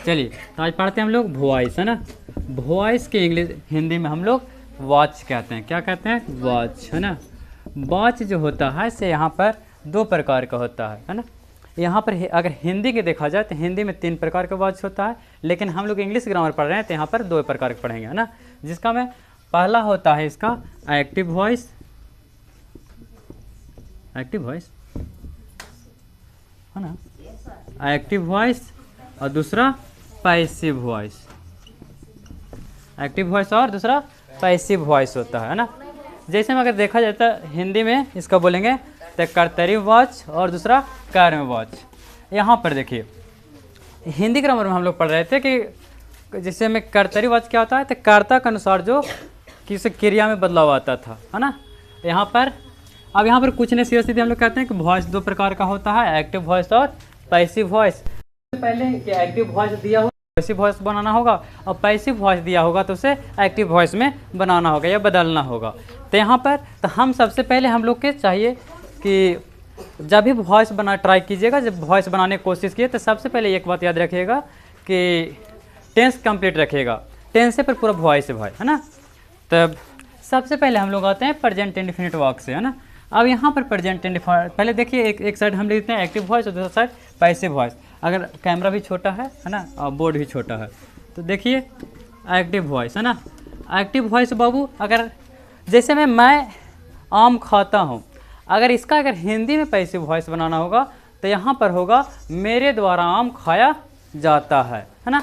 चलिए तो आज पढ़ते हैं हम लोग वॉइस, है ना। वॉइस के इंग्लिश हिंदी में हम लोग वॉच कहते हैं। क्या कहते हैं? वॉच, है ना। वॉच जो होता है से यहाँ पर दो प्रकार का होता है ना। यहाँ पर अगर हिंदी के देखा जाए तो हिंदी में 3 प्रकार का वॉच होता है, लेकिन हम लोग इंग्लिश ग्रामर पढ़ रहे हैं तो यहाँ पर 2 प्रकार के पढ़ेंगे, है ना। जिसका में पहला होता है इसका एक्टिव वॉइस, एक्टिव वॉइस, है ना, एक्टिव वॉइस, और दूसरा पैसिव वॉइस। एक्टिव वॉइस और दूसरा पैसिव वॉइस होता है ना। जैसे में अगर देखा जाए तो हिंदी में इसका बोलेंगे तो कर्तरी वॉच और दूसरा कर्म वॉच। यहाँ पर देखिए हिंदी ग्रामर में हम लोग पढ़ रहे थे कि जिससे में कर्तरी वॉच क्या होता है तो कर्ता के अनुसार जो किसी क्रिया में बदलाव आता था, है ना। यहाँ पर अब यहाँ पर कुछ नहीं, सीधे सीधे हम लोग कहते हैं कि वॉइस 2 प्रकार का होता है, एक्टिव वॉइस और पैसिव वॉइस। पहले कि एक्टिव वॉइस दिया हो पैसिव वॉइस बनाना होगा, और पैसिव वॉइस दिया होगा तो उसे एक्टिव वॉइस में बनाना होगा या बदलना होगा। तो यहाँ पर तो हम सबसे पहले हम लोग के चाहिए कि जब भी वॉइस बना ट्राई कीजिएगा, जब वॉइस बनाने की कोशिश किए तो सबसे पहले एक बात याद रखिएगा कि टेंस कंप्लीट रखिएगा। टेंस से पर पूरा वॉइस है भाई, है ना। तब सबसे पहले हम लोग आते हैं प्रेजेंट इंडेफिनिट वर्ब से, है ना। अब यहाँ पर प्रेजेंट इंडेफिनिट पहले देखिए एक साइड हम लिखते हैं एक्टिव वॉइस और दूसरा साइड पैसिव वॉइस। अगर कैमरा भी छोटा है ना, और बोर्ड भी छोटा है तो देखिए एक्टिव वॉइस, है ना। एक्टिव वॉइस बाबू, अगर जैसे मैं आम खाता हूँ, अगर इसका अगर हिंदी में पैसिव वॉइस बनाना होगा तो यहाँ पर होगा मेरे द्वारा आम खाया जाता है ना।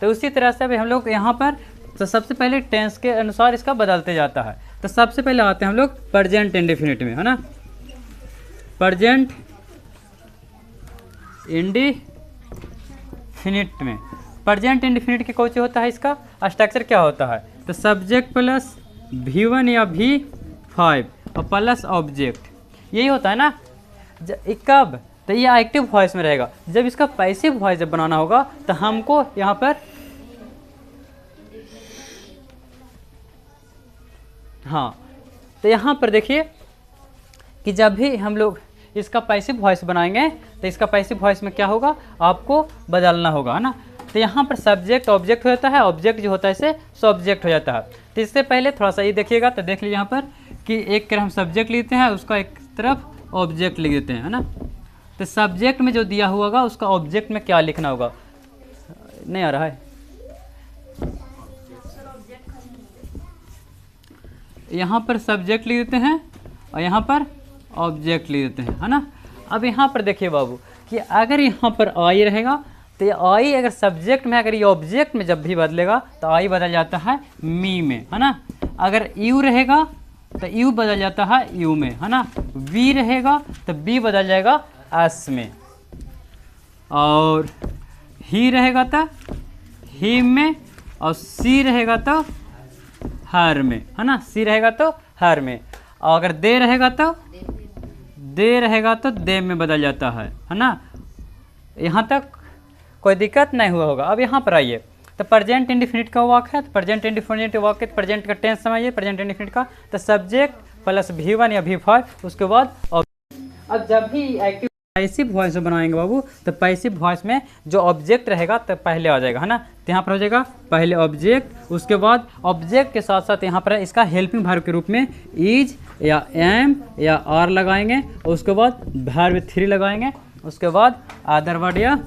तो उसी तरह से अभी हम लोग यहाँ पर तो सबसे पहले टेंस के अनुसार इसका बदलते जाता है। तो सबसे पहले आते हैं हम लोग प्रेजेंट इंडेफिनिट में, है ना। प्रेजेंट इंडेफिनिट में प्रेजेंट इंडेफिनिट की कौन सी होता है, इसका स्ट्रक्चर क्या होता है तो सब्जेक्ट प्लस V1 या V5 और प्लस ऑब्जेक्ट, यही होता है ना। कब तो ये एक्टिव वॉइस में रहेगा। जब इसका पैसिव वॉइस जब बनाना होगा तो हमको यहाँ पर हाँ, तो यहाँ पर देखिए कि जब भी हम लोग इसका पैसिव वॉइस बनाएंगे तो इसका पैसिव वॉइस में क्या होगा, आपको बदलना होगा, है ना। तो यहाँ पर सब्जेक्ट ऑब्जेक्ट हो जाता है, ऑब्जेक्ट जो होता है इसे सब्जेक्ट हो जाता है। तो इससे पहले थोड़ा सा ये देखिएगा तो देख लीजिए यहाँ पर कि एक तरफ हम सब्जेक्ट लिखते हैं, उसका एक तरफ ऑब्जेक्ट लिख देते हैं, है ना। तो सब्जेक्ट में जो दिया हुआ होगा उसका ऑब्जेक्ट में क्या लिखना होगा, नहीं आ रहा है। यहाँ पर सब्जेक्ट लिख देते हैं और यहाँ पर ऑब्जेक्ट लिख देते हैं, है ना। अब यहाँ पर देखिए बाबू कि अगर यहाँ पर आई रहेगा तो ये आई अगर सब्जेक्ट में, अगर ये ऑब्जेक्ट में जब भी बदलेगा तो आई बदल जाता है मी में, है ना। अगर यू रहेगा तो यू बदल जाता है यू में, है ना। वी रहेगा तो बी बदल जाएगा एस में, और ही रहेगा तो ही में, और सी रहेगा तो हर में, है ना। सी रहेगा तो हर में, और अगर दे रहेगा तो दे में बदल जाता है ना। यहाँ तक कोई दिक्कत नहीं हुआ होगा। अब यहाँ पर आइए तो प्रेजेंट इंडेफिनिट का वाक्य है, तो प्रेजेंट इंडेफिनिट वाक्य प्रेजेंट का टेंस समझिए प्रेजेंट इंडेफिनिट का। तो सब्जेक्ट प्लस V1 या V5 उसके बाद अब जब भी एक्टिव पैसिव वॉइस बनाएंगे बाबू तो पैसिव वॉइस में जो ऑब्जेक्ट रहेगा तो पहले आ जाएगा, है ना। तो यहाँ पर हो जाएगा पहले ऑब्जेक्ट, उसके बाद ऑब्जेक्ट के साथ साथ यहाँ पर इसका हेल्पिंग वर्ब के रूप में इज या एम या आर लगाएंगे, उसके बाद वर्ब 3 लगाएंगे, उसके बाद अदर वर्ड या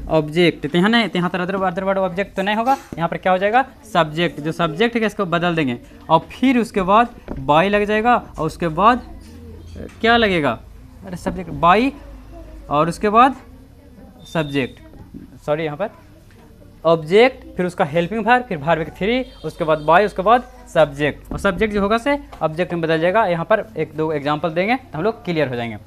ऑब्जेक्ट। तो यहाँ नहीं, तो यहाँ पर अदर वर्ड ऑब्जेक्ट तो नहीं होगा, यहाँ पर क्या हो जाएगा सब्जेक्ट। जो सब्जेक्ट है इसको बदल देंगे और फिर उसके बाद बाई लग जाएगा, और उसके बाद क्या लगेगा, अरे सब्जेक्ट बाई, और उसके बाद सब्जेक्ट, सॉरी यहाँ पर ऑब्जेक्ट, फिर उसका हेल्पिंग वर्ब, फिर वर्ब 3, उसके बाद बाय, उसके बाद सब्जेक्ट, और सब्जेक्ट जो होगा से ऑब्जेक्ट में बदल जाएगा। यहाँ पर 1-2 एग्जांपल देंगे तो हम लोग क्लियर हो जाएंगे।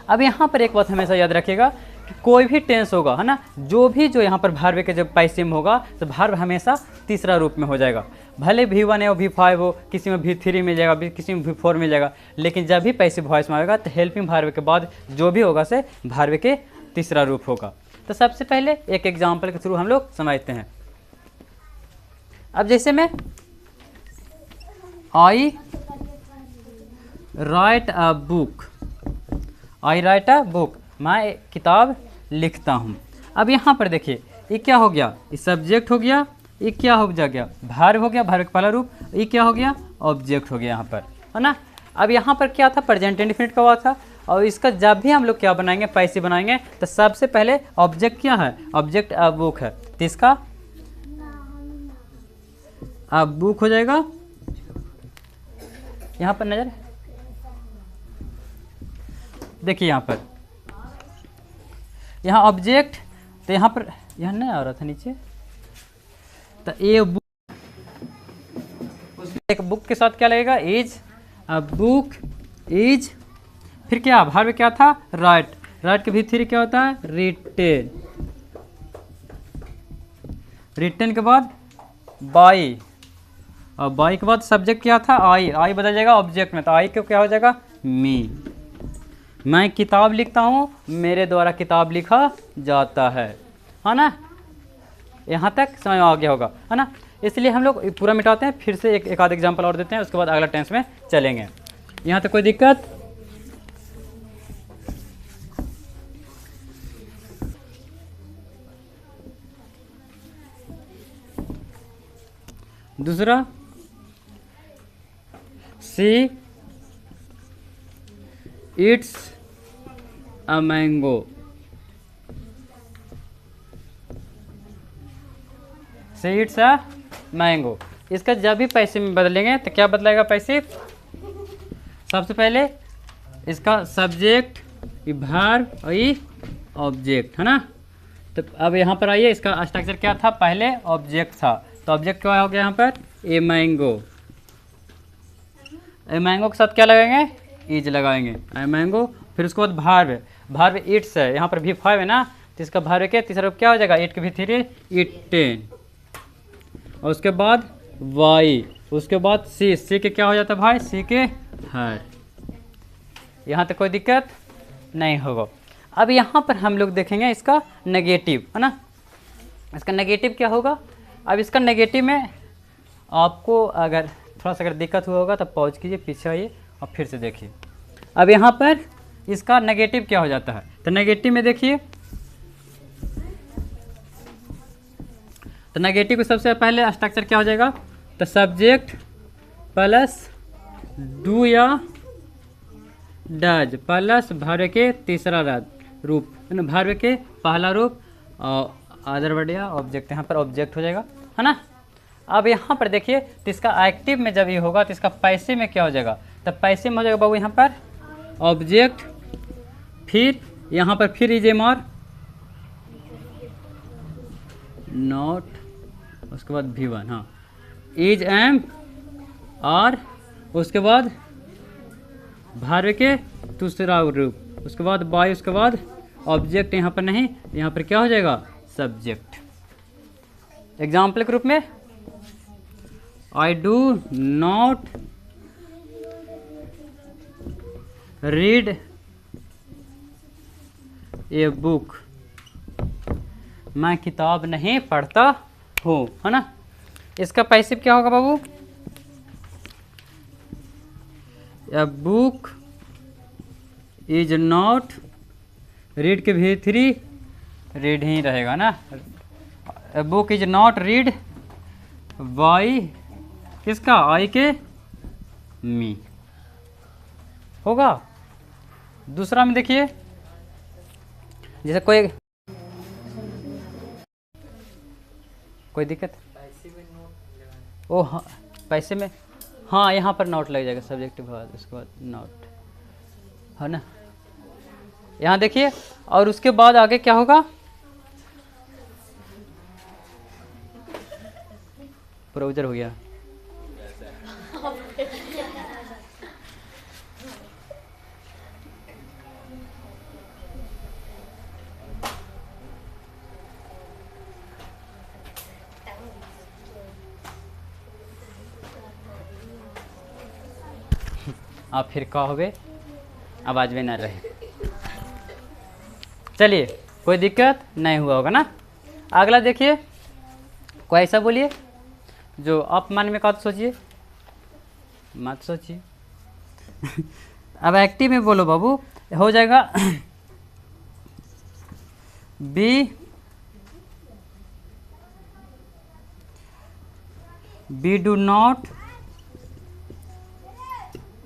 अब यहाँ पर एक बात हमेशा याद रखिएगा कि कोई भी टेंस होगा, है ना, जो यहाँ पर वर्ब के जब पैसिव होगा तो वर्ब हमेशा तीसरा रूप में हो जाएगा। भले V1 हो V5 हो, किसी में V3 मिल जाएगा, किसी में V4 मिल जाएगा, लेकिन जब भी पैसिव वॉइस में आएगा तो हेल्पिंग वर्ब के बाद जो भी होगा से वर्ब के तीसरा रूप होगा। तो सबसे पहले एक एग्जाम्पल के थ्रू हम लोग समझते हैं। अब जैसे मैं आई राइट अ बुक, मैं एक किताब लिखता हूँ। अब यहाँ पर देखिए ये क्या हो गया, ये सब्जेक्ट हो गया, ये क्या हो गया, भार्ब हो गया, भार्ब का पहला रूप, ये क्या हो गया, ऑब्जेक्ट हो गया यहाँ पर, है ना। अब यहाँ पर क्या था, प्रेजेंट इंडेफिनिट का हुआ था, और इसका जब भी हम लोग क्या बनाएंगे, पैसे बनाएंगे, तो सबसे पहले ऑब्जेक्ट क्या है, ऑब्जेक्ट अ बुक है, तो इसका अ बुक हो जाएगा। यहाँ पर नजर देखिए, यहाँ पर यहाँ ऑब्जेक्ट, तो यहाँ पर यहाँ नहीं आ रहा था नीचे, तो ए बुक, एक बुक के साथ क्या लगेगा, इज, अ बुक इज, फिर क्या भार्ब क्या था, राइट, राइट के भीतर क्या होता है, रिटेन, रिटेन के बाद बाई, और बाई के बाद सब्जेक्ट क्या था, आई, आई बदल जाएगा ऑब्जेक्ट में, तो आई क्यों क्या हो जाएगा, मी, मैं किताब लिखता हूँ, मेरे द्वारा किताब लिखा जाता है ना। यहाँ तक समझ में आ गया होगा, है ना। इसलिए हम लोग पूरा मिटाते हैं, फिर से एक आध एग्जाम्पल और देते हैं, उसके बाद अगला टेंस में चलेंगे। यहाँ तक कोई दिक्कत, दूसरा, see it's a mango, see it's a mango, इसका जब भी पैसे में बदलेंगे तो क्या बदलेगा पैसे, सबसे पहले इसका सब्जेक्ट, ये भार्ब और ये ऑब्जेक्ट, है ना। तो अब यहाँ पर आइए, इसका स्ट्रक्चर क्या था, पहले ऑब्जेक्ट था, तो ऑब्जेक्ट क्या हो गया यहाँ पर, ए मैंगो, ए मैंगो के साथ क्या लगाएंगे, इज लगाएंगे, ए मैंगो, फिर उसके बाद भार्ब, भार्ब इट्स है, यहाँ पर भी 5 है ना, तो इसका भार्ब के तीसरा रूप क्या हो जाएगा, 8 के भीतर इटेन, और उसके बाद वाई, उसके बाद सी, सी के क्या हो जाता है भाई, सी के हर। यहाँ तक कोई दिक्कत नहीं होगा। अब यहाँ पर हम लोग देखेंगे इसका नेगेटिव, है ना, इसका नेगेटिव क्या होगा। अब इसका नेगेटिव में आपको अगर थोड़ा सा अगर दिक्कत हुआ होगा तो पॉज कीजिए, पीछे आइए और फिर से देखिए। अब यहाँ पर इसका नेगेटिव क्या हो जाता है, तो नेगेटिव में देखिए, तो नेगेटिव को सबसे पहले स्ट्रक्चर क्या हो जाएगा, तो सब्जेक्ट प्लस डू या डज प्लस भार्ब के तीसरा रूप, भार्ब के पहला रूप और अदर वर्ड या ऑब्जेक्ट, यहाँ पर ऑब्जेक्ट हो जाएगा, है ना। अब यहाँ पर देखिए, तो इसका एक्टिव में जब ये होगा तो इसका पैसे में क्या हो जाएगा, तो पैसे में हो जाएगा बाबू यहाँ पर ऑब्जेक्ट, फिर यहाँ पर फिर इज एम आर नॉट, उसके बाद V1, हाँ इज एम आर, उसके बाद भार्ब के दूसरा रूप, उसके बाद बाय, उसके बाद ऑब्जेक्ट, यहाँ पर नहीं, यहाँ पर क्या हो जाएगा, सब्जेक्ट। एग्जाम्पल के रूप में, I do not read a book, मैं किताब नहीं पढ़ता हूँ, है ना। इसका पैसिव क्या होगा बाबू, a book is not, read के भीतरी रीड ही रहेगा ना, a book is not read by किसका, आई के मी होगा। दूसरा में देखिए, जैसे कोई दिक्कत, ओ हाँ पैसे में, हाँ यहाँ पर नोट लग जाएगा सब्जेक्टिव बाद, उसके बाद नोट, है ना। यहाँ देखिए, और उसके बाद आगे क्या होगा, पूरा उजर हो गया, आप फिर कहोगे आवाज में न रहे। चलिए, कोई दिक्कत नहीं हुआ होगा ना। अगला देखिए, कोई ऐसा बोलिए जो आप मन में कहा सोचिए, मत सोचिए। अब एक्टिव में बोलो बाबू, हो जाएगा B we do not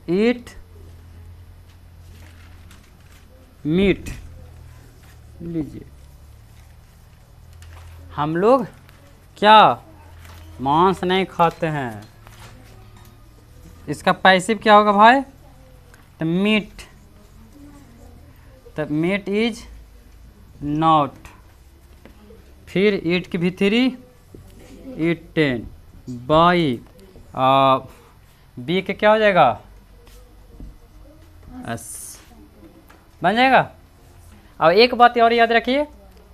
eat meat. लीजिए, हम लोग क्या मांस नहीं खाते हैं। इसका पैसिव क्या होगा भाई? The meat, the meat is not, फिर ईट की भीतरी ईटेन बाई बी के क्या हो जाएगा? एस बन जाएगा। अब एक बात और याद रखिए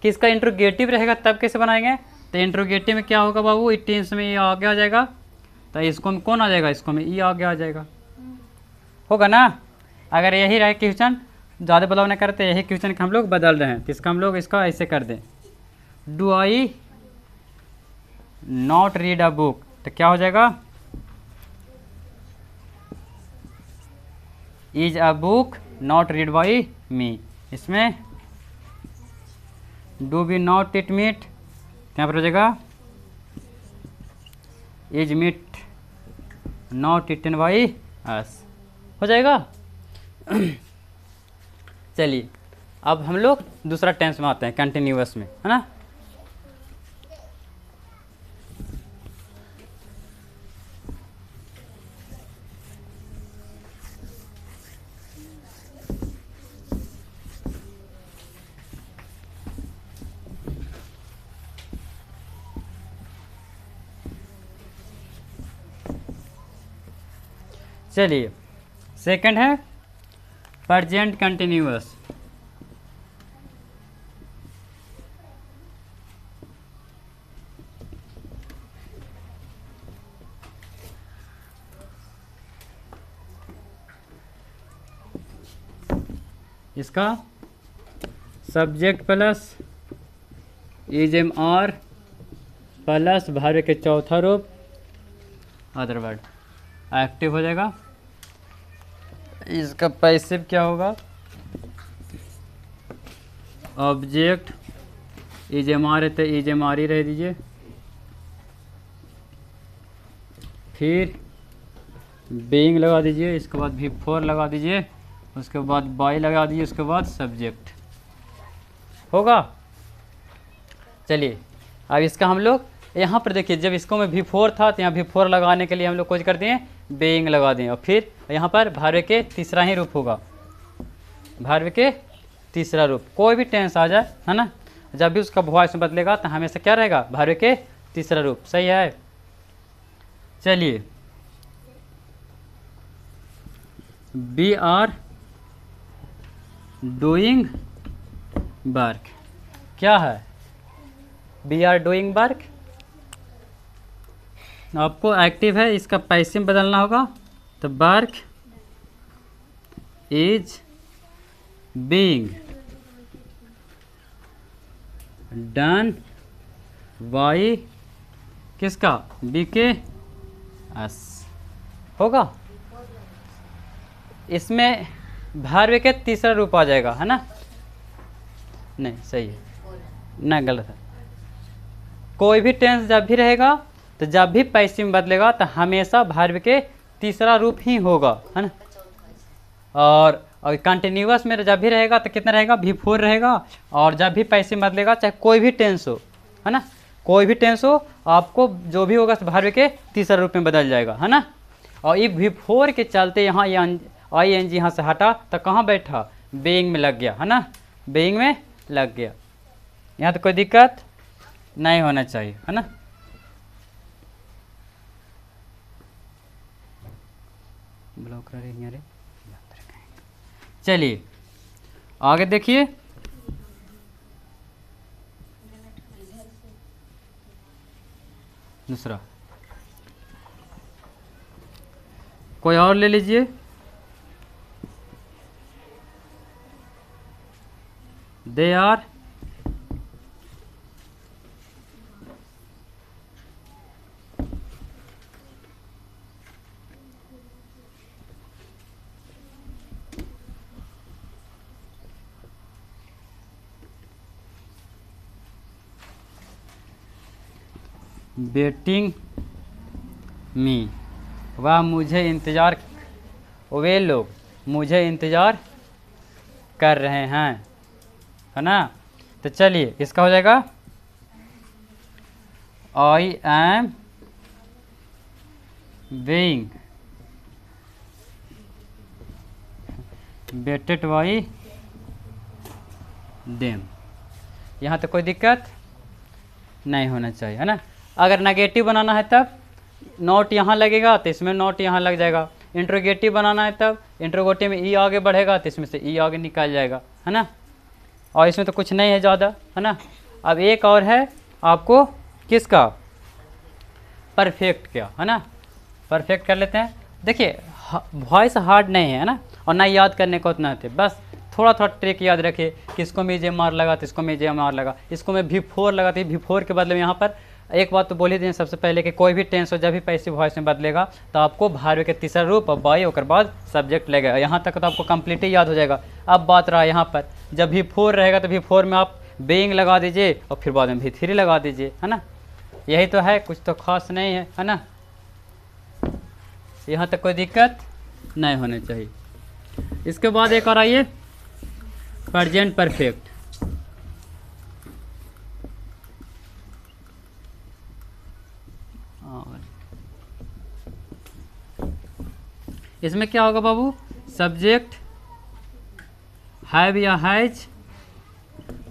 कि इसका इंट्रोगेटिव रहेगा तब कैसे बनाएंगे? तो इंट्रोगेटिव में क्या होगा बाबू? ईटेन्स में ये आगे आ जाएगा, तो इसको में कौन आ जाएगा? इसको में ई आगे आ जाएगा, होगा ना। अगर यही रहे क्वेश्चन, ज़्यादा बदलाव नहीं करते, यही क्वेश्चन हम लोग बदल रहे हैं, तो इसका हम लोग इसका ऐसे कर दें, do I not read a book, तो क्या हो जाएगा? Is a book not read by me. इसमें do we not eat meat, क्या पर हो जाएगा? Is meat not eaten by us, हो जाएगा। चलिए अब हम लोग दूसरा टेंस में आते हैं, कंटिन्यूअस में, है ना। चलिए सेकंड है प्रेजेंट कंटिन्यूअस। इसका subject plus is am are plus भार्य के चौथा रूप अदर वर्ड एक्टिव हो जाएगा। इसका पैसिव क्या होगा? ऑब्जेक्ट इज एम आर है तो इज एम आर ही रह दीजिए, फिर बीइंग लगा दीजिए, इसके बाद भी फोर लगा दीजिए, उसके बाद बाई लगा दीजिए, उसके बाद सब्जेक्ट होगा। चलिए अब इसका हम लोग यहाँ पर देखिए, जब इसको में भी फोर था तो यहाँ भी फोर लगाने के लिए हम लोग कुछ कर दिए, बीइंग लगा दें, और फिर यहाँ पर भार्य के तीसरा ही रूप होगा, भार्य के तीसरा रूप। कोई भी टेंस आ जाए, है ना, जब भी उसका वॉइस बदलेगा तो हमेशा क्या रहेगा? भार्य के तीसरा रूप। सही है। चलिए वी आर डूइंग वर्क, क्या है? वी आर डूइंग वर्क आपको एक्टिव है, इसका पैसिव बदलना होगा, तो work is being done by किसका? बी के एस होगा। इसमें भार्य के तीसरा रूप आ जाएगा, है ना। नहीं सही है, ना गलत है। कोई भी टेंस जब भी रहेगा तो जब भी पैसिव बदलेगा तो हमेशा भार्य के तीसरा रूप ही होगा, है ना। और कंटिन्यूअस में जब भी रहेगा तो कितना रहेगा? भी फोर रहेगा। और जब भी पैसिव बदलेगा, चाहे कोई भी टेंस हो, है ना, कोई भी टेंस हो, आपको जो भी होगा भार्य के तीसरा रूप में बदल जाएगा, है ना। और ये भी फोर के चलते यहाँ ये आई एन जी यहाँ से हटा तो कहाँ बैठा? बीइंग में लग गया, है ना, बीइंग में लग गया। यहाँ तो कोई दिक्कत नहीं होना चाहिए, है ना। ब्लॉक रहे रे। चलिए आगे देखिए, दूसरा कोई और ले लीजिए। दे आर वेटिंग मी, वह मुझे इंतज़ार, वे लोग मुझे इंतज़ार कर रहे हैं, है ना। तो चलिए इसका हो जाएगा I am being waited by them. यहाँ तो कोई दिक्कत नहीं होना चाहिए, है ना। अगर नेगेटिव बनाना है तब नॉट यहाँ लगेगा तो इसमें नॉट यहाँ लग जाएगा। इंट्रोगेटिव बनाना है तब इंट्रोगेटिव में ई आगे बढ़ेगा तो इसमें से ई आगे निकल जाएगा, है ना। और इसमें तो कुछ नहीं है ज़्यादा, है ना। अब एक और है आपको किसका, परफेक्ट क्या, है ना। परफेक्ट कर लेते हैं। देखिए वॉइस हार्ड नहीं है ना, और ना याद करने को उतना थे, बस थोड़ा थोड़ा ट्रिक याद रखिए। किसको मैं जे मार लगा तो इसको मैं जे मार लगा, इसको मैं V4 लगाती, V4 के बदले में यहाँ पर एक बात तो बोली थी सबसे पहले कि कोई भी टेंस हो जब भी पैसिव वॉइस में बदलेगा तो आपको भार्य के तीसरा रूप और बाई होकर बाद सब्जेक्ट लगेगा। यहाँ तक तो आपको कंप्लीट ही याद हो जाएगा। अब बात रहा यहाँ पर जब V4 रहेगा तो V4 में आप बीइंग लगा दीजिए और फिर बाद में V3 लगा दीजिए, है ना। यही तो है, कुछ तो खास नहीं है ना। यहाँ तक कोई दिक्कत नहीं होनी चाहिए। इसके बाद एक और आइए प्रेजेंट परफेक्ट। इसमें क्या होगा बाबू, सब्जेक्ट हैव या हैज,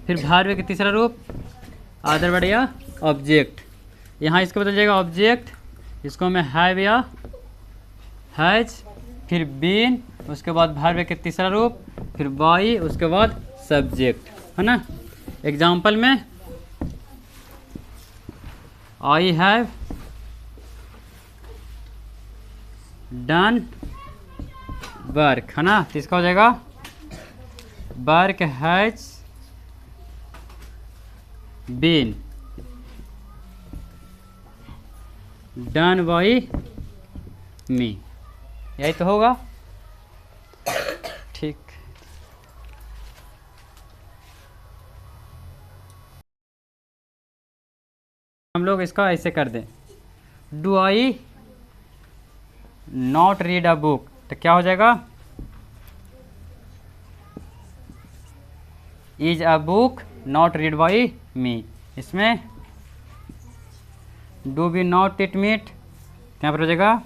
फिर भार्य के तीसरा रूप आदर वर्ड या ऑब्जेक्ट। यहाँ इसको बदल जाएगा ऑब्जेक्ट, इसको मैं हैव या हैज, फिर बीन, उसके बाद भार्य के तीसरा रूप, फिर बाई, उसके बाद सब्जेक्ट, है ना। एग्जाम्पल में आई हैव डन वर्क, है ना। तो इसका हो जाएगा work has been done by me, यही तो होगा, ठीक। हम लोग इसका ऐसे कर दें, do I not read a book, तो क्या हो जाएगा, is a book not read by me. इसमें do we not eat meat, यहाँ पर हो जाएगा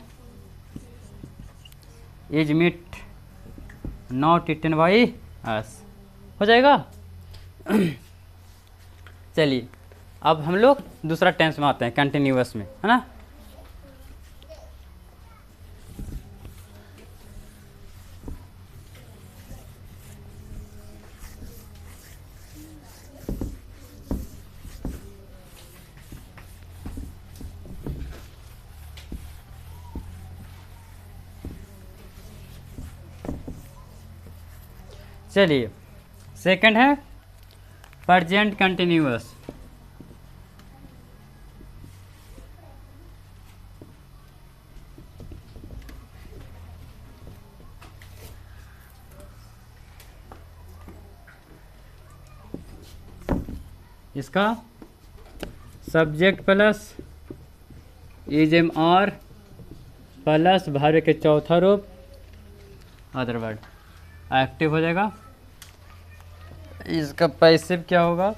is meat not eaten by us, हो जाएगा। चलिए अब हम लोग दूसरा टेंस में आते हैं, कंटिन्यूअस में, है ना। चलिए सेकंड है प्रेजेंट कंटिन्यूअस। इसका subject plus is am are plus भार्य के चौथा रूप अदर वर्ड एक्टिव हो जाएगा। इसका पैसिव क्या होगा,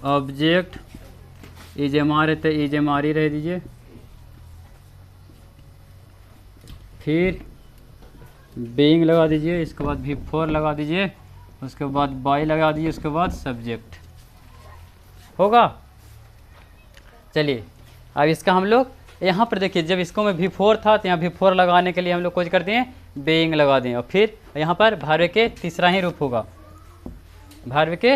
ऑब्जेक्ट इज एम आर है तो इज एम आर ही रह दीजिए, फिर बीइंग लगा दीजिए, इसके बाद V4 लगा दीजिए, उसके बाद बाई लगा दीजिए, उसके बाद सब्जेक्ट होगा। चलिए अब इसका हम लोग यहाँ पर देखिए, जब इसको में V4 था तो यहाँ V4 लगाने के लिए हम लोग कुछ करते हैं बीइंग लगा दें, और फिर यहाँ पर भार्य के तीसरा ही रूप होगा, भार्य के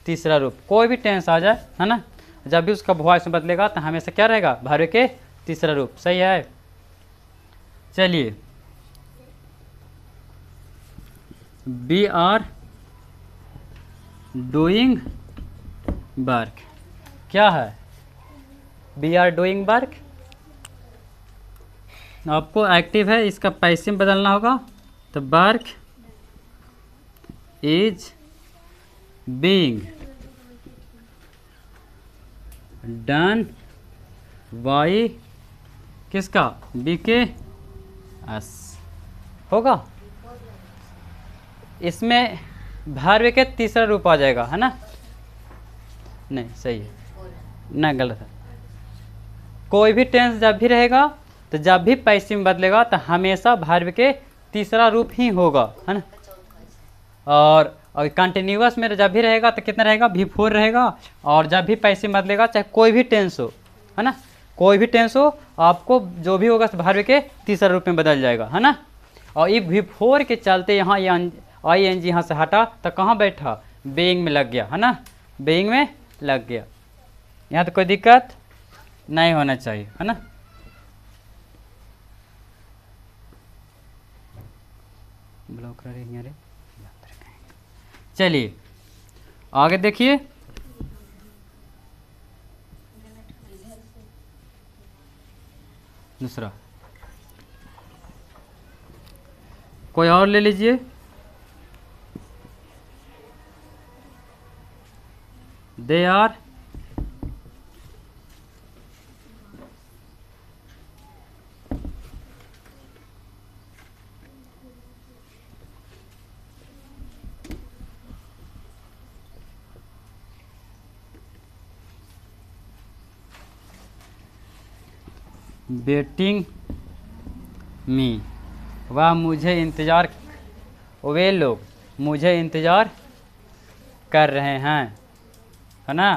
तीसरा रूप। कोई भी टेंस आ जाए, है ना, जब भी उसका वॉइस में बदलेगा तो हमेशा क्या रहेगा, भार्य के तीसरा रूप। सही है। चलिए वी आर डूइंग वर्क, क्या है, वी आर डूइंग वर्क, आपको एक्टिव है, इसका पैसिव बदलना होगा, तो work is being done by किसका, बी के एस होगा। इसमें भार्य के तीसरा रूप आ जाएगा, है ना, नहीं सही है ना, गलत है। कोई भी टेंस जब भी रहेगा तो जब भी पैसिव में बदलेगा तो हमेशा भार्य के तीसरा रूप ही होगा, है ना। और कंटिन्यूअस में जब भी रहेगा तो कितना रहेगा, V4 रहेगा। और जब भी पैसिव में बदलेगा, चाहे कोई भी टेंस हो, है ना, कोई भी टेंस हो, आपको जो भी होगा भार्य के तीसरा रूप में बदल जाएगा, है ना। और ये V4 के चलते यहाँ ये ING यहाँ से हटा तो कहाँ बैठा, बीइंग में लग गया, है ना, बीइंग में लग गया। यहाँ तो कोई दिक्कत नहीं होना चाहिए, है ना। ब्लॉक रहे रे, चलिए आगे देखिए। दूसरा कोई और ले लीजिए। दे आर वेटिंग मी, वह मुझे इंतज़ार, वे लोग मुझे इंतज़ार कर रहे हैं, है ना।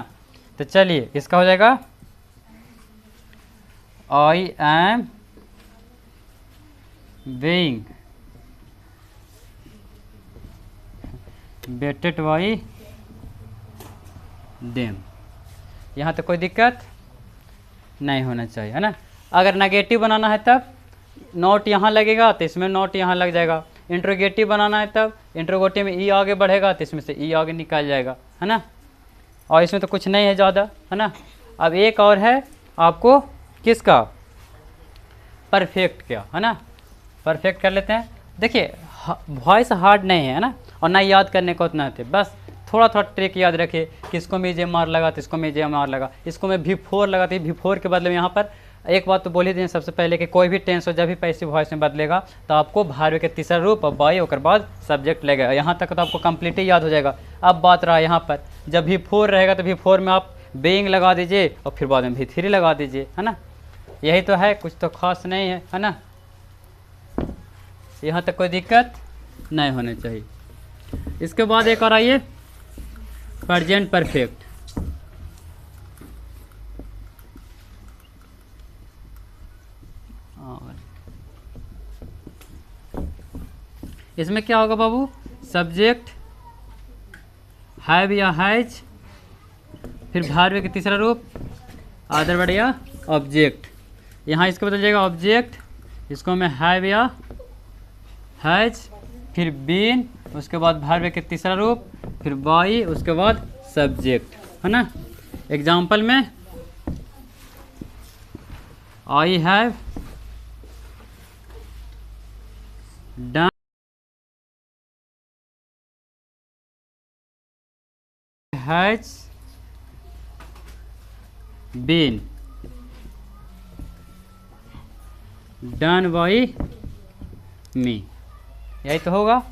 तो चलिए इसका हो जाएगा I am weighing waited by them. यहाँ तो कोई दिक्कत नहीं होना चाहिए, है ना। अगर नेगेटिव बनाना है तब नोट यहाँ लगेगा तो इसमें नोट यहाँ लग जाएगा। इंट्रोगेटिव बनाना है तब इंट्रोगेटिव में ई आगे बढ़ेगा तो इसमें से ई आगे निकल जाएगा, है ना। और इसमें तो कुछ नहीं है ज़्यादा, है ना। अब एक और है आपको किसका, परफेक्ट क्या, है ना। परफेक्ट कर लेते हैं। देखिए वॉइस हार्ड नहीं है ना, और ना याद करने को उतना थे, बस थोड़ा थोड़ा ट्रिक याद रखिए। किसको में जे मार लगा तो इसको में जे मार लगा, इसको में V4 लगा तो V4 के बदले में यहाँ पर एक बात तो बोल ही दें सबसे पहले कि कोई भी टेंस हो जब भी पैसिव वॉइस में बदलेगा तो आपको भार्य के तीसरा रूप और बाई और बाद सब्जेक्ट लगेगा। यहाँ तक तो आपको कंप्लीट ही याद हो जाएगा। अब बात रहा यहाँ पर जब V4 रहेगा तो V4 में आप बीइंग लगा दीजिए और फिर बाद में V3 लगा दीजिए, है ना। यही तो है, कुछ तो खास नहीं है ना। यहाँ तक कोई दिक्कत नहीं होनी चाहिए। इसके बाद एक और आइए प्रेजेंट परफेक्ट। इसमें क्या होगा बाबू, सब्जेक्ट हैव या हैज, फिर भार्य के तीसरा रूप आदर वर्ड या ऑब्जेक्ट। यहाँ इसको बदल जाएगा ऑब्जेक्ट, इसको मैं हैव या हैज, फिर बीन, उसके बाद भार्य के तीसरा रूप, फिर बाई, उसके बाद सब्जेक्ट, है ना। एग्जाम्पल में I have done has been done by me, यही तो होगा।